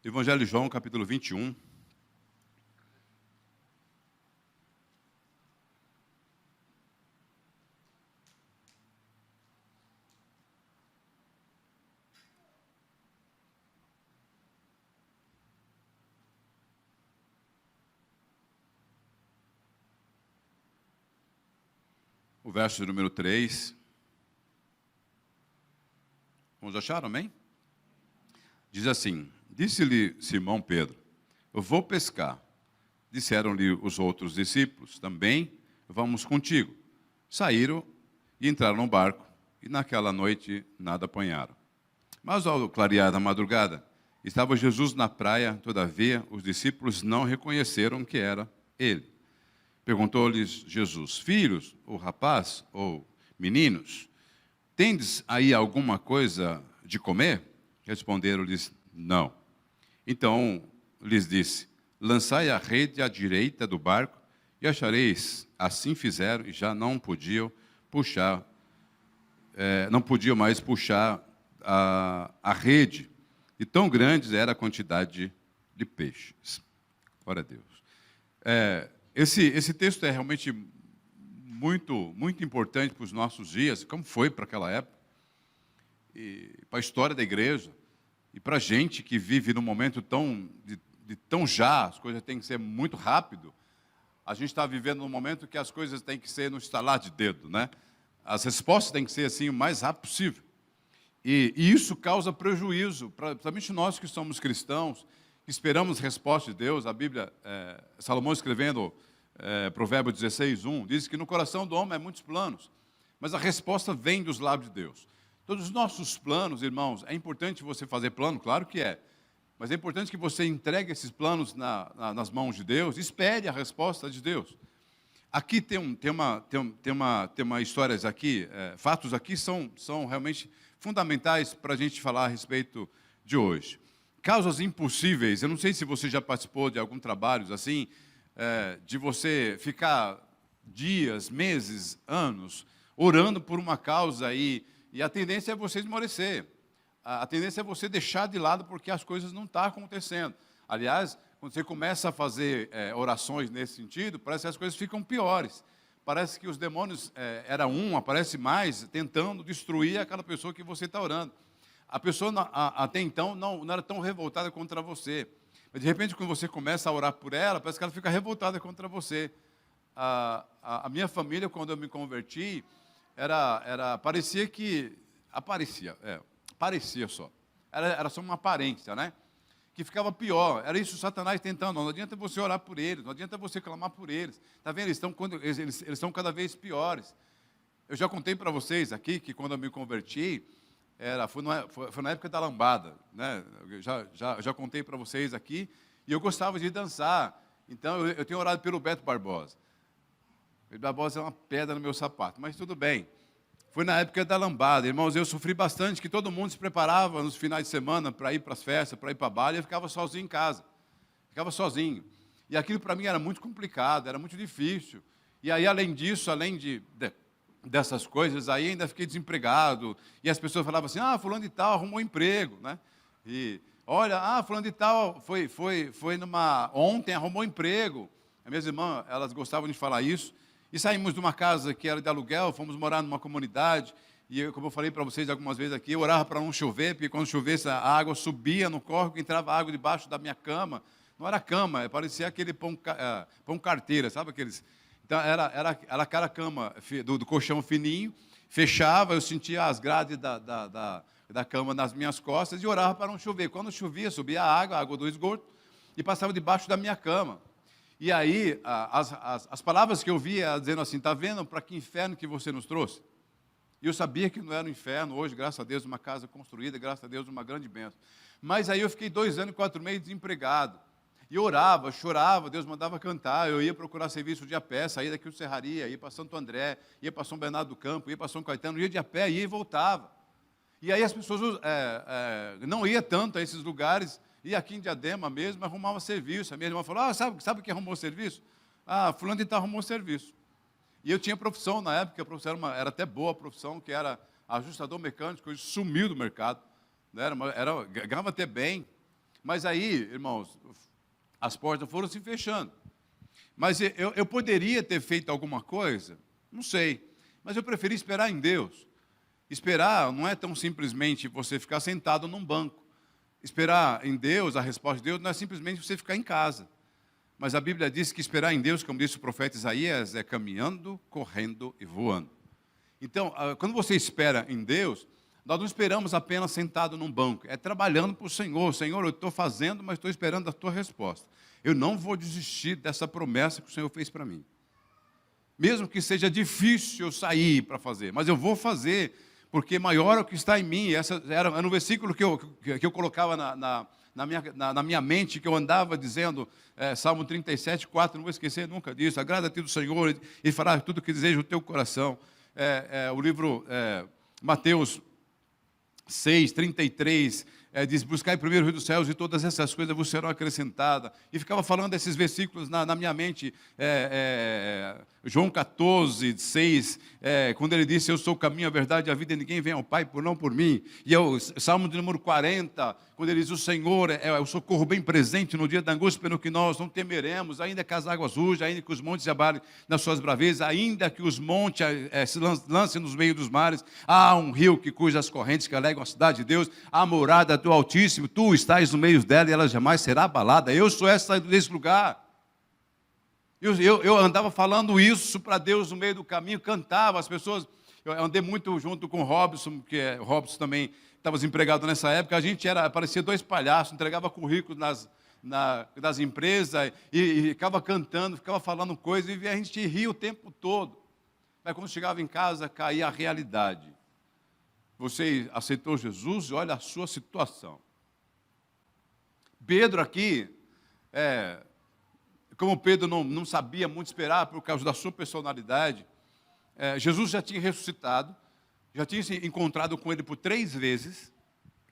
Evangelho de João, capítulo 21. O verso número 3. Vamos achar, amém? Diz assim: disse-lhe Simão Pedro: eu vou pescar. Disseram-lhe os outros discípulos: também vamos contigo. Saíram e entraram no barco, e naquela noite nada apanharam. Mas ao clarear da madrugada, estava Jesus na praia, todavia os discípulos não reconheceram que era ele. Perguntou-lhes Jesus: filhos, ou rapaz, ou meninos, tendes aí alguma coisa de comer? Responderam-lhes: não. Então lhes disse: lançai a rede à direita do barco e achareis. Assim fizeram e já não podiam mais puxar a rede, e tão grande era a quantidade de peixes. Glória a Deus. Esse texto é realmente muito importante para os nossos dias, como foi para aquela época, e para a história da igreja, e para a gente que vive num momento tão já, as coisas têm que ser muito rápido. A gente está vivendo num momento que as coisas têm que ser no estalar de dedo, né? As respostas têm que ser assim o mais rápido possível. E isso causa prejuízo, principalmente nós que somos cristãos, que esperamos resposta de Deus. A Bíblia, Salomão escrevendo Provérbios 16:1, diz que no coração do homem há muitos planos, mas a resposta vem dos lábios de Deus. Todos os nossos planos, irmãos, é importante você fazer plano, claro que é, mas é importante que você entregue esses planos nas mãos de Deus, espere a resposta de Deus. Aqui tem uma histórias aqui, fatos aqui são realmente fundamentais para a gente falar a respeito de hoje. Causas impossíveis. Eu não sei se você já participou de algum trabalho assim, de você ficar dias, meses, anos, orando por uma causa e a tendência é você esmorecer. A tendência é você deixar de lado porque as coisas não estão acontecendo. Aliás, quando você começa a fazer orações nesse sentido, parece que as coisas ficam piores. Parece que os demônios, aparece mais, tentando destruir aquela pessoa que você está orando. A pessoa até então não era tão revoltada contra você. Mas de repente, quando você começa a orar por ela, parece que ela fica revoltada contra você. A minha família, quando eu me converti, parecia que... parecia só. Era só uma aparência, né? Que ficava pior. Era isso Satanás tentando. Não adianta você orar por eles, não adianta você clamar por eles. Está vendo? Eles estão cada vez piores. Eu já contei para vocês aqui que quando eu me converti, foi na época da lambada, né? Já contei para vocês aqui, e eu gostava de dançar. Então eu tenho orado pelo Beto Barbosa. O Beto Barbosa é uma pedra no meu sapato, mas tudo bem. Foi na época da lambada. Irmãos, eu sofri bastante, que todo mundo se preparava nos finais de semana para ir para as festas, para ir para a baile, e eu ficava sozinho em casa. Ficava sozinho. E aquilo para mim era muito complicado, era muito difícil. E aí, além disso, dessas coisas, aí ainda fiquei desempregado. E as pessoas falavam assim: fulano de tal arrumou emprego, né? E, olha, fulano de tal ontem arrumou emprego. As minhas irmãs, elas gostavam de falar isso. E saímos de uma casa que era de aluguel, fomos morar numa comunidade, e como eu falei para vocês algumas vezes aqui, eu orava para não chover, porque quando chovesse a água subia no córrego, entrava água debaixo da minha cama. Não era cama, parecia aquele pão carteira, sabe aqueles? Então era aquela cama do colchão fininho, fechava, eu sentia as grades da cama nas minhas costas e orava para não chover. Quando chovia, subia a água do esgoto, e passava debaixo da minha cama. E aí, as palavras que eu via dizendo assim: está vendo para que inferno que você nos trouxe? E eu sabia que não era um inferno. Hoje, graças a Deus, uma casa construída, graças a Deus, uma grande bênção. Mas aí eu fiquei 2 anos e 4 meses desempregado. E orava, chorava, Deus mandava cantar. Eu ia procurar serviço de a pé, saía daqui do Serraria, ia para Santo André, ia para São Bernardo do Campo, ia para São Caetano, ia de a pé, ia e voltava. E aí as pessoas não iam tanto a esses lugares. E aqui em Diadema mesmo, arrumava serviço. A minha irmã falou: sabe o que arrumou serviço? Fulano de tal arrumou serviço. E eu tinha profissão na época, a profissão era até boa a profissão, que era ajustador mecânico, hoje sumiu do mercado. Né? Ganhava até bem, Mas aí, irmãos, as portas foram se fechando. Mas eu poderia ter feito alguma coisa? Não sei. Mas eu preferi esperar em Deus. Esperar não é tão simplesmente você ficar sentado num banco. Esperar em Deus, a resposta de Deus, não é simplesmente você ficar em casa. Mas a Bíblia diz que esperar em Deus, como disse o profeta Isaías, é caminhando, correndo e voando. Então, quando você espera em Deus, nós não esperamos apenas sentado num banco. É trabalhando para o Senhor. Senhor, eu estou fazendo, mas estou esperando a tua resposta. Eu não vou desistir dessa promessa que o Senhor fez para mim. Mesmo que seja difícil eu sair para fazer, mas eu vou fazer, porque maior é o que está em mim. Essa era no versículo que eu colocava na minha mente, que eu andava dizendo, Salmo 37, 4, não vou esquecer nunca disso. Agrada-te do Senhor e fará tudo o que deseja o teu coração. O livro Mateus 6, 33, diz, buscai primeiro o reino dos céus e todas essas coisas vos serão acrescentadas. E ficava falando desses versículos na minha mente, João 14, 6, quando ele disse, eu sou o caminho, a verdade e a vida, e ninguém vem ao Pai não por mim. E o Salmo de número 40, quando ele diz, o Senhor é o socorro bem presente no dia da angústia, pelo que nós não temeremos, ainda que as águas rujam, ainda que os montes se abalem nas suas bravezas, ainda que os montes se lancem nos meios dos mares, há um rio cujas correntes que alegam a cidade de Deus, a morada do Altíssimo, tu estás no meio dela e ela jamais será abalada. Eu sou essa desse lugar. Eu andava falando isso para Deus no meio do caminho, cantava, as pessoas, eu andei muito junto com o Robson, o Robson também estava desempregado nessa época, a gente parecia dois palhaços, entregava currículo nas empresas e ficava cantando, ficava falando coisas e a gente ria o tempo todo. Mas quando chegava em casa, caía a realidade. Você aceitou Jesus e olha a sua situação. Pedro aqui, como Pedro não sabia muito esperar por causa da sua personalidade, Jesus já tinha ressuscitado, já tinha se encontrado com ele por 3 vezes.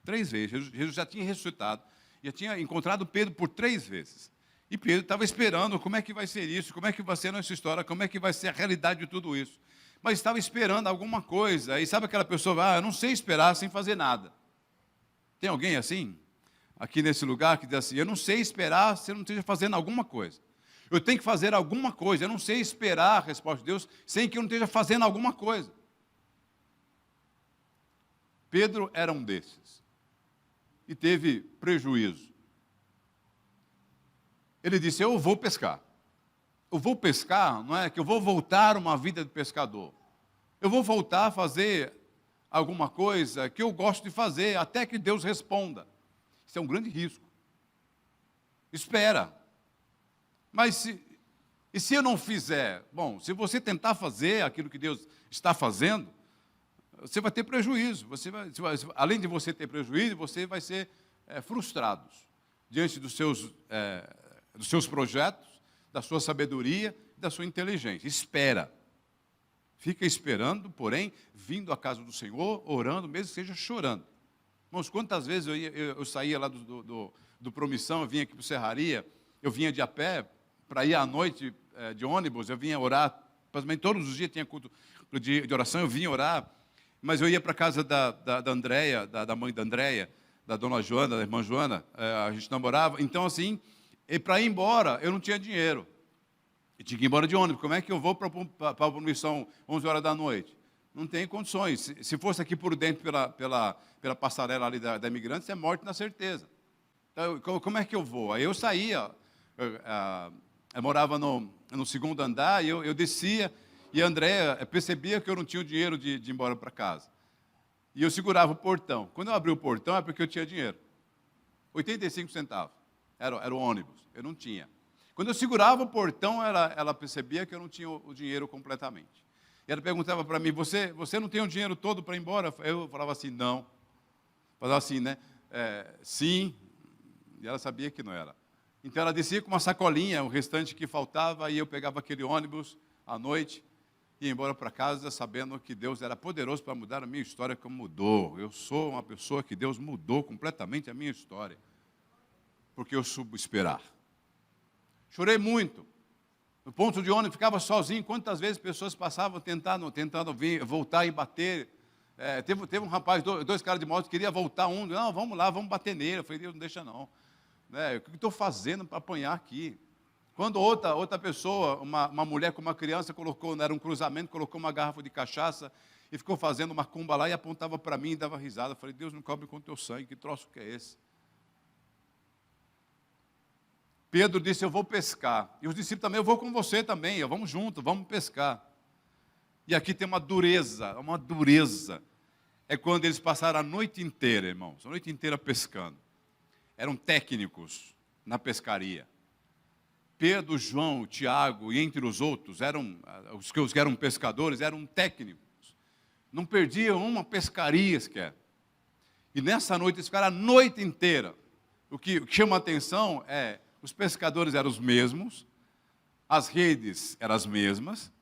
3 vezes, Jesus já tinha ressuscitado, já tinha encontrado Pedro por 3 vezes. E Pedro estava esperando como é que vai ser isso, como é que vai ser a nossa história, como é que vai ser a realidade de tudo isso. Mas estava esperando alguma coisa. E sabe aquela pessoa, eu não sei esperar sem fazer nada. Tem alguém assim? Aqui nesse lugar que diz assim, eu não sei esperar se eu não esteja fazendo alguma coisa. Eu tenho que fazer alguma coisa. Eu não sei esperar a resposta de Deus sem que eu não esteja fazendo alguma coisa. Pedro era um desses. E teve prejuízo. Ele disse, eu vou pescar. Eu vou pescar, não é que eu vou voltar a uma vida de pescador. Eu vou voltar a fazer alguma coisa que eu gosto de fazer, até que Deus responda. Isso é um grande risco. Espera. Mas se eu não fizer? Bom, se você tentar fazer aquilo que Deus está fazendo, você vai ter prejuízo. Além de você ter prejuízo, você vai ser frustrado diante dos seus projetos, da sua sabedoria e da sua inteligência. Espera. Fica esperando, porém, vindo à casa do Senhor, orando, mesmo que seja chorando. Irmãos, quantas vezes eu saía lá do Promissão, eu vinha aqui para o Serraria, eu vinha de a pé, para ir à noite de ônibus, eu vinha orar, praticamente todos os dias tinha culto de oração, eu vinha orar, mas eu ia para a casa da Andréia, da mãe da Andréia, da dona Joana, da irmã Joana, a gente namorava, então assim, e para ir embora, eu não tinha dinheiro. E tinha que ir embora de ônibus. Como é que eu vou para a Promissão 11 horas da noite? Não tem condições. Se fosse aqui por dentro, pela passarela ali da Imigrantes, é morte na certeza. Então, como é que eu vou? Aí eu saía, eu morava no segundo andar, e eu descia, e a Andréia percebia que eu não tinha o dinheiro de ir embora para casa. E eu segurava o portão. Quando eu abri o portão, é porque eu tinha dinheiro. 85 centavos. Era o ônibus, eu não tinha. Quando eu segurava o portão, ela percebia que eu não tinha o dinheiro completamente. E ela perguntava para mim, você não tem o dinheiro todo para ir embora? Eu falava assim, não. Falava assim, né? Sim. E ela sabia que não era. Então ela descia com uma sacolinha, o restante que faltava, e eu pegava aquele ônibus à noite, e ia embora para casa, sabendo que Deus era poderoso para mudar a minha história, como mudou. Eu sou uma pessoa que Deus mudou completamente a minha história. Porque eu soube esperar. Chorei muito. No ponto de ônibus, ficava sozinho. Quantas vezes pessoas passavam tentando voltar e bater. Teve um rapaz, dois caras de moto, que queria voltar não, vamos lá, vamos bater nele. Eu falei, Deus, não deixa não. né? O que estou fazendo para apanhar aqui? Quando outra pessoa, uma mulher com uma criança, colocou, era um cruzamento, colocou uma garrafa de cachaça e ficou fazendo uma cumba lá e apontava para mim e dava risada. Eu falei, Deus não cobre com o teu sangue, que troço que é esse? Pedro disse, eu vou pescar. E os discípulos também, eu vou com você também, vamos juntos, vamos pescar. E aqui tem uma dureza. É quando eles passaram a noite inteira, irmãos, a noite inteira pescando. Eram técnicos na pescaria. Pedro, João, Tiago e entre os outros, os que eram pescadores, eram técnicos. Não perdiam uma pescaria sequer. E nessa noite, eles ficaram a noite inteira. O que chama a atenção é, os pescadores eram os mesmos, as redes eram as mesmas,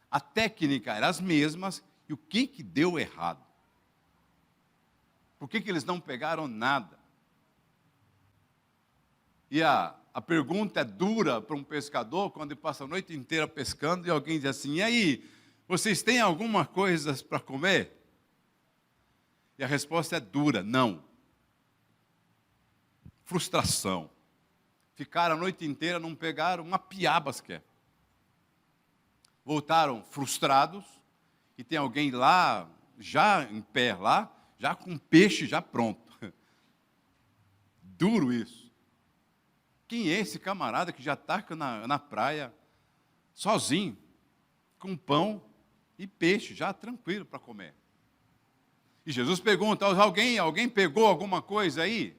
a técnica era as mesmas, e o que deu errado? Por que eles não pegaram nada? E a pergunta é dura para um pescador, quando ele passa a noite inteira pescando, e alguém diz assim, e aí, vocês têm alguma coisa para comer? E a resposta é dura, não. Frustração. Ficaram a noite inteira, não pegaram uma piaba sequer. Voltaram frustrados, e tem alguém lá, já em pé lá, já com peixe já pronto. Duro isso. Quem é esse camarada que já está na praia, sozinho, com pão e peixe, já tranquilo para comer? E Jesus pergunta, alguém pegou alguma coisa aí?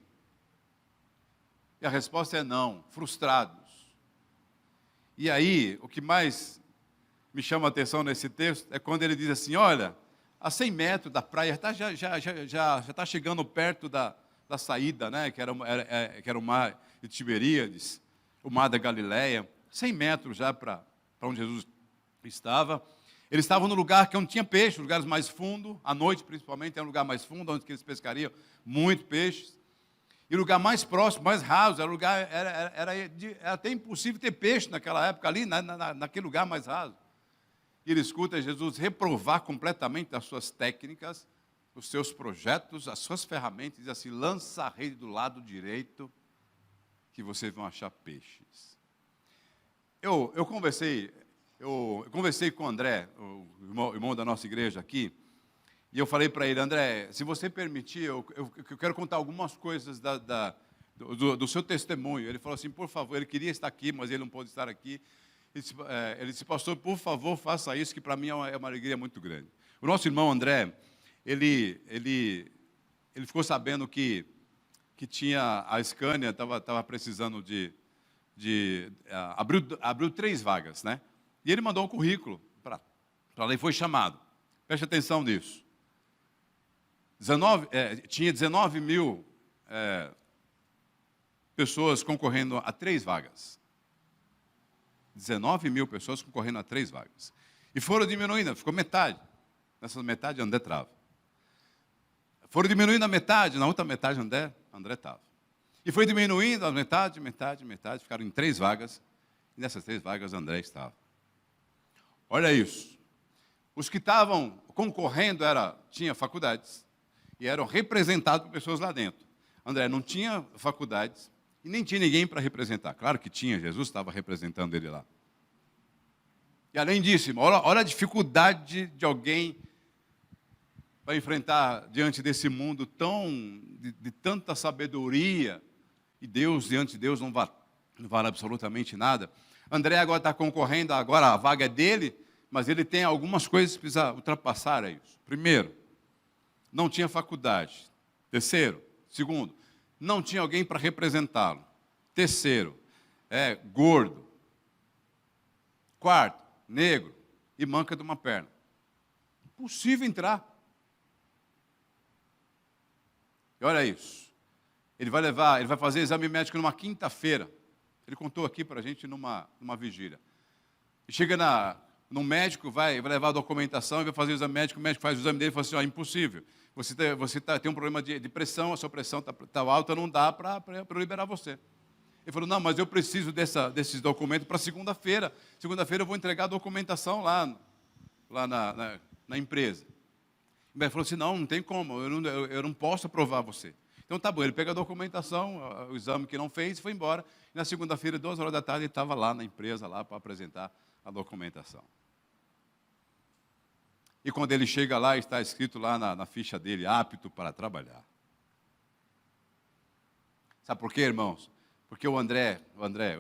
E a resposta é não, frustrados. E aí, o que mais me chama a atenção nesse texto é quando ele diz assim, olha, a 100 metros da praia, já está chegando perto da saída, né, que era o mar de Tiberíades, o mar da Galileia, 100 metros já para onde Jesus estava. Eles estavam no lugar que não tinha peixe, lugares mais fundos, à noite principalmente, é um lugar mais fundo, onde eles pescariam muito peixes. E o lugar mais próximo, mais raso, era até impossível ter peixe naquela época, ali naquele lugar mais raso. E ele escuta Jesus reprovar completamente as suas técnicas, os seus projetos, as suas ferramentas, e diz assim, lança a rede do lado direito, que vocês vão achar peixes. Eu conversei com o André, o irmão da nossa igreja aqui, e eu falei para ele, André, se você permitir, eu quero contar algumas coisas do seu testemunho. Ele falou assim, por favor, ele queria estar aqui, mas ele não pôde estar aqui. Ele disse, pastor, por favor, faça isso, que para mim é uma alegria muito grande. O nosso irmão André, ele ficou sabendo que tinha, a Scania estava precisando abriu 3 vagas, né? E ele mandou um currículo para lá e foi chamado. Preste atenção nisso. Tinha 19 mil pessoas concorrendo a 3 vagas. 19 mil pessoas concorrendo a 3 vagas. E foram diminuindo, ficou metade. Nessa metade, André estava. Foram diminuindo a metade, na outra metade, André estava. E foi diminuindo a metade, ficaram em 3 vagas. E nessas 3 vagas, André estava. Olha isso. Os que estavam concorrendo tinha faculdades e eram representados por pessoas lá dentro. André não tinha faculdades e nem tinha ninguém para representar. Claro que tinha, Jesus estava representando ele lá. E além disso, olha a dificuldade de alguém para enfrentar diante desse mundo de tanta sabedoria, e diante de Deus não vale absolutamente nada. André agora está concorrendo, agora a vaga é dele, mas ele tem algumas coisas que precisa ultrapassar isso. Primeiro, não tinha faculdade. Segundo, não tinha alguém para representá-lo. Terceiro, gordo. Quarto, negro e manca de uma perna. Impossível entrar. E olha isso. Ele vai fazer exame médico numa quinta-feira. Ele contou aqui para a gente numa vigília. E chega no médico, vai levar a documentação e vai fazer o exame médico, o médico faz o exame dele e fala assim, impossível. Você tem um problema de pressão, a sua pressão está alta, não dá para eu liberar você. Ele falou, não, mas eu preciso desses documentos para segunda-feira. Segunda-feira eu vou entregar a documentação lá na empresa. E ele falou assim, não tem como, eu não posso aprovar você. Então tá bom, ele pega a documentação, o exame que não fez, foi embora. E na segunda-feira, 2 horas da tarde, ele estava lá na empresa lá para apresentar a documentação. E quando ele chega lá, está escrito lá na ficha dele, apto para trabalhar. Sabe por quê, irmãos? Porque o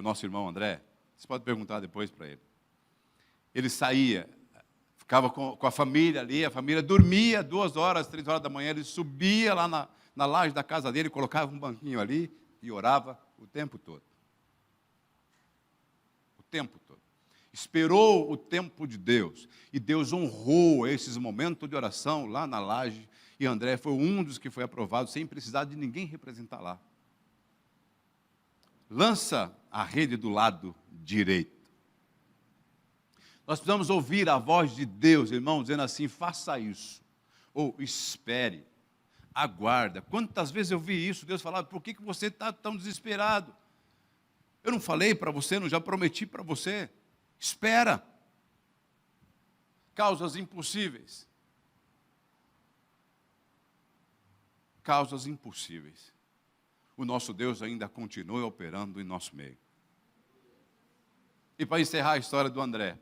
nosso irmão André, você pode perguntar depois para ele. Ele saía, ficava com a família ali, a família dormia 2 horas, 3 horas da manhã, ele subia lá na laje da casa dele, colocava um banquinho ali e orava o tempo todo. O tempo todo. Esperou o tempo de Deus. E Deus honrou esses momentos de oração lá na laje. E André foi um dos que foi aprovado, sem precisar de ninguém representar lá. Lança a rede do lado direito. Nós precisamos ouvir a voz de Deus, irmão, dizendo assim, faça isso. Ou espere, aguarda. Quantas vezes eu vi isso, Deus falar, por que você está tão desesperado? Eu não falei para você, não já prometi para você. Espera. Causas impossíveis. Causas impossíveis. O nosso Deus ainda continua operando em nosso meio. E para encerrar a história do André,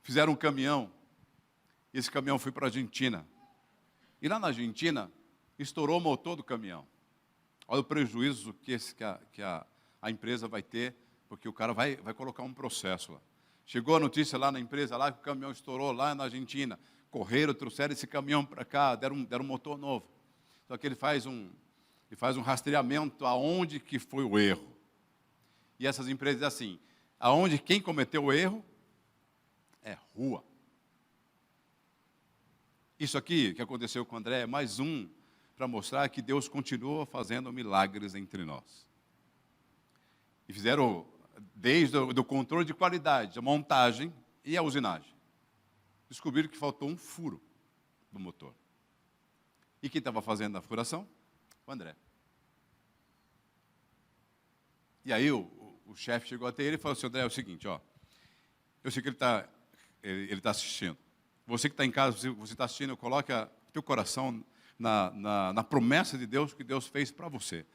fizeram um caminhão, e esse caminhão foi para a Argentina. E lá na Argentina, estourou o motor do caminhão. Olha o prejuízo que a empresa vai ter, porque o cara vai colocar um processo lá. Chegou a notícia lá na empresa, lá que o caminhão estourou lá na Argentina. Correram, trouxeram esse caminhão para cá, deram um motor novo. Só que ele faz um rastreamento aonde que foi o erro. E essas empresas dizem assim, aonde quem cometeu o erro é rua. Isso aqui que aconteceu com o André é mais um para mostrar que Deus continua fazendo milagres entre nós. E fizeram desde o controle de qualidade, a montagem e a usinagem. Descobriram que faltou um furo do motor. E quem estava fazendo a furação? O André. E aí o chefe chegou até ele e falou assim, André, é o seguinte, ó, eu sei que ele está assistindo. Você que está em casa, você está assistindo, coloque o teu coração na promessa de Deus que Deus fez para você.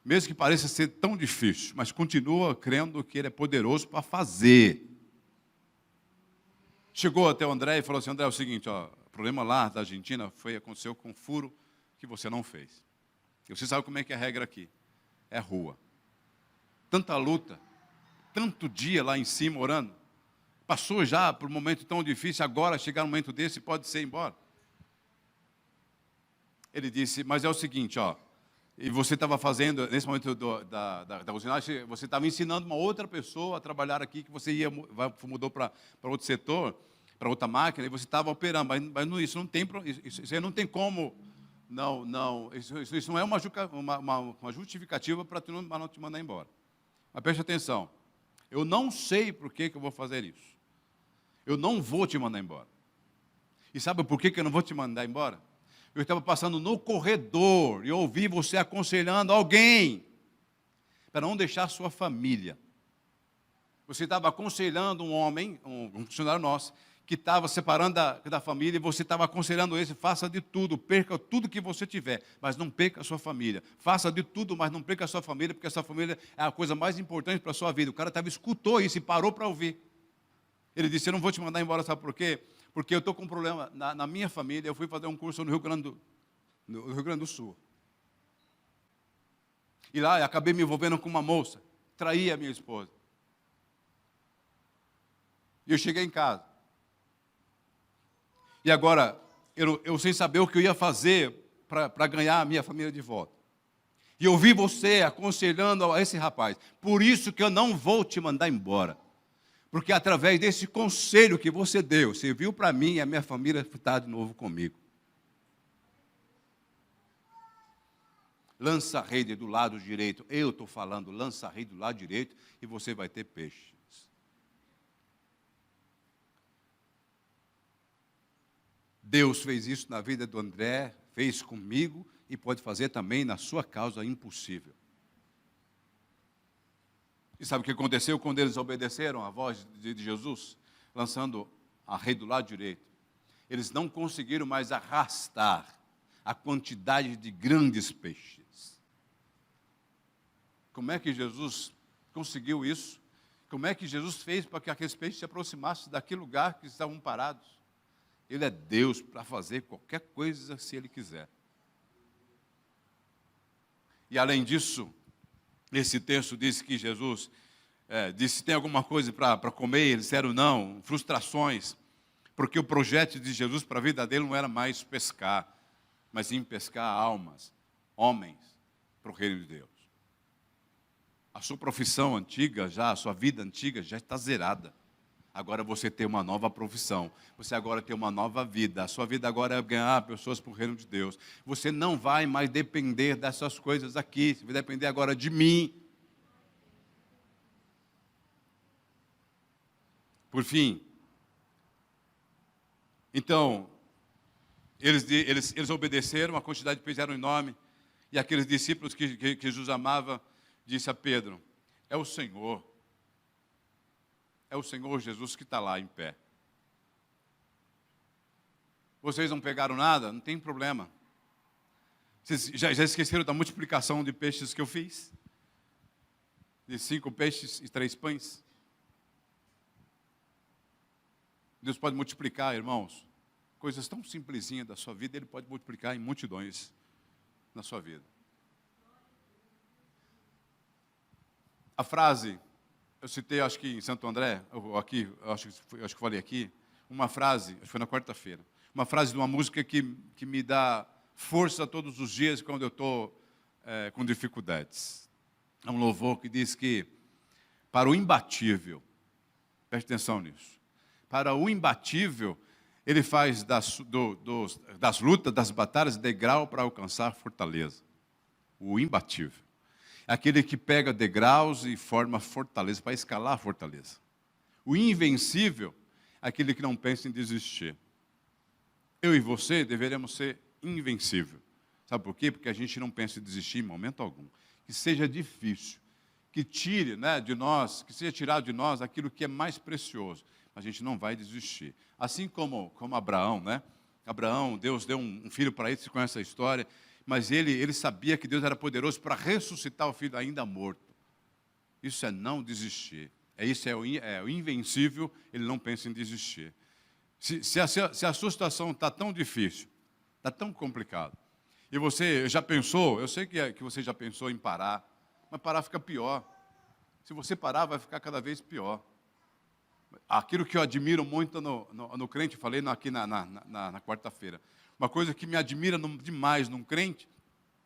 Mesmo que pareça ser tão difícil, mas continua crendo que Ele é poderoso para fazer. Chegou até o André e falou assim, André, é o seguinte, ó, o problema lá da Argentina aconteceu com um furo que você não fez. E você sabe como é que é a regra aqui. É rua. Tanta luta, tanto dia lá em cima orando. Passou já por um momento tão difícil, agora chegar um momento desse pode ser embora. Ele disse, mas é o seguinte, ó, e você estava fazendo, nesse momento da usinagem, você estava ensinando uma outra pessoa a trabalhar aqui, que você mudou para outro setor, para outra máquina, e você estava operando, mas isso não tem, isso não tem como, isso não é uma justificativa para não te mandar embora. Mas preste atenção, eu não sei por que eu vou fazer isso. Eu não vou te mandar embora. E sabe por que eu não vou te mandar embora? Eu estava passando no corredor e ouvi você aconselhando alguém para não deixar sua família. Você estava aconselhando um homem, um funcionário nosso, que estava separando da família, e você estava aconselhando esse, faça de tudo, perca tudo que você tiver, mas não perca a sua família. Faça de tudo, mas não perca a sua família, porque a sua família é a coisa mais importante para a sua vida. O cara escutou isso e parou para ouvir. Ele disse, eu não vou te mandar embora, sabe por quê? Porque eu estou com um problema na minha família. Eu fui fazer um curso no Rio Grande do Sul. E lá eu acabei me envolvendo com uma moça. Traí a minha esposa. E eu cheguei em casa. E agora, eu sem saber o que eu ia fazer para ganhar a minha família de volta. E eu vi você aconselhando a esse rapaz. Por isso que eu não vou te mandar embora. Porque através desse conselho que você deu, serviu para mim e a minha família está de novo comigo. Lança a rede do lado direito. Eu estou falando, lança a rede do lado direito e você vai ter peixes. Deus fez isso na vida do André, fez comigo e pode fazer também na sua causa impossível. E sabe o que aconteceu quando eles obedeceram à voz de Jesus? Lançando a rede do lado direito. Eles não conseguiram mais arrastar a quantidade de grandes peixes. Como é que Jesus conseguiu isso? Como é que Jesus fez para que aqueles peixes se aproximassem daquele lugar que estavam parados? Ele é Deus para fazer qualquer coisa se Ele quiser. E além disso, esse texto diz que Jesus disse, tem alguma coisa para comer? Eles disseram não, frustrações, porque o projeto de Jesus para a vida dele não era mais pescar, mas sim pescar almas, homens, para o reino de Deus. A sua profissão antiga, a sua vida antiga já está zerada. Agora você tem uma nova profissão, você agora tem uma nova vida, a sua vida agora é ganhar pessoas para o reino de Deus. Você não vai mais depender dessas coisas aqui, você vai depender agora de mim. Por fim, então, eles obedeceram, a quantidade de peixes era enorme, e aqueles discípulos que Jesus amava, disse a Pedro, é o Senhor Jesus que está lá em pé. Vocês não pegaram nada? Não tem problema. Vocês já esqueceram da multiplicação de peixes que eu fiz? De 5 peixes e 3 pães? Deus pode multiplicar, irmãos, coisas tão simplesinhas da sua vida, Ele pode multiplicar em multidões na sua vida. A frase, eu citei, acho que em Santo André, aqui, acho que falei aqui, uma frase, acho que foi na quarta-feira, uma frase de uma música que me dá força todos os dias quando eu estou com dificuldades. É um louvor que diz que, para o imbatível, preste atenção nisso, para o imbatível, ele faz das lutas, das batalhas, degrau para alcançar fortaleza. O imbatível. Aquele que pega degraus e forma fortaleza, para escalar a fortaleza. O invencível, aquele que não pensa em desistir. Eu e você deveremos ser invencível. Sabe por quê? Porque a gente não pensa em desistir em momento algum. Que seja difícil, que tire de nós, que seja tirado de nós aquilo que é mais precioso. A gente não vai desistir. Assim como Abraão, Abraão, Deus deu um filho para ele, você conhece a história, mas ele sabia que Deus era poderoso para ressuscitar o filho ainda morto. Isso é não desistir. É o invencível, ele não pensa em desistir. Se a sua situação está tão difícil, está tão complicado, e você já pensou, eu sei que você já pensou em parar, mas parar fica pior. Se você parar, vai ficar cada vez pior. Aquilo que eu admiro muito no crente, falei aqui na quarta-feira, uma coisa que me admira demais num crente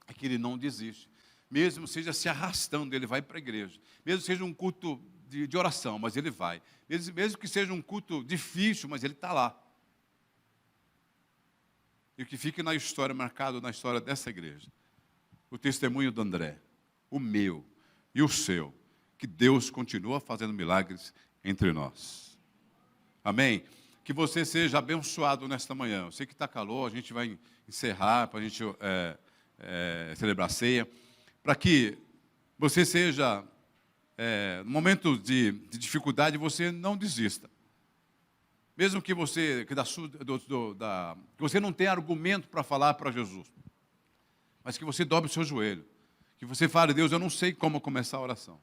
é que ele não desiste. Mesmo seja se arrastando, ele vai para a igreja. Mesmo seja um culto de oração, mas ele vai. Mesmo que seja um culto difícil, mas ele está lá. E que fique na história, marcado na história dessa igreja. O testemunho do André, o meu e o seu, que Deus continua fazendo milagres entre nós. Amém? Que você seja abençoado nesta manhã. Eu sei que está calor, a gente vai encerrar para a gente celebrar a ceia. Para que você seja, no momento de dificuldade, você não desista. Mesmo que você, que você não tenha argumento para falar para Jesus, mas que você dobre o seu joelho. Que você fale, Deus, eu não sei como começar a oração.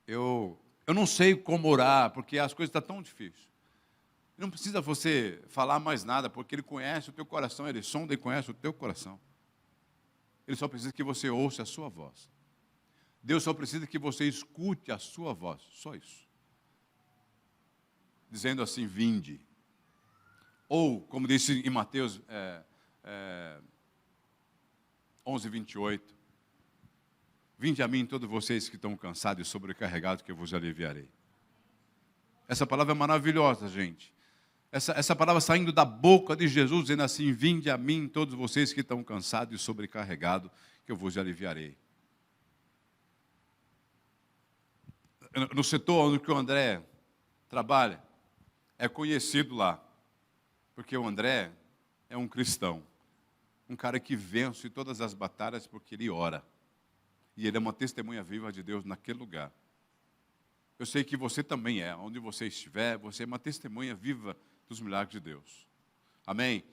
Eu não sei como orar, porque as coisas estão tão difíceis. Não precisa você falar mais nada, porque Ele conhece o teu coração, Ele sonda e conhece o teu coração. Ele só precisa que você ouça a sua voz. Deus só precisa que você escute a sua voz, só isso. Dizendo assim, vinde. Ou, como disse em Mateus 11:28, vinde a mim todos vocês que estão cansados e sobrecarregados, que eu vos aliviarei. Essa palavra é maravilhosa, gente. Essa palavra saindo da boca de Jesus, dizendo assim, vinde a mim todos vocês que estão cansados e sobrecarregados, que eu vos aliviarei. No setor onde o André trabalha, é conhecido lá, porque o André é um cristão, um cara que vence todas as batalhas porque ele ora. E ele é uma testemunha viva de Deus naquele lugar. Eu sei que você também é, onde você estiver, você é uma testemunha viva dos milagres de Deus. Amém?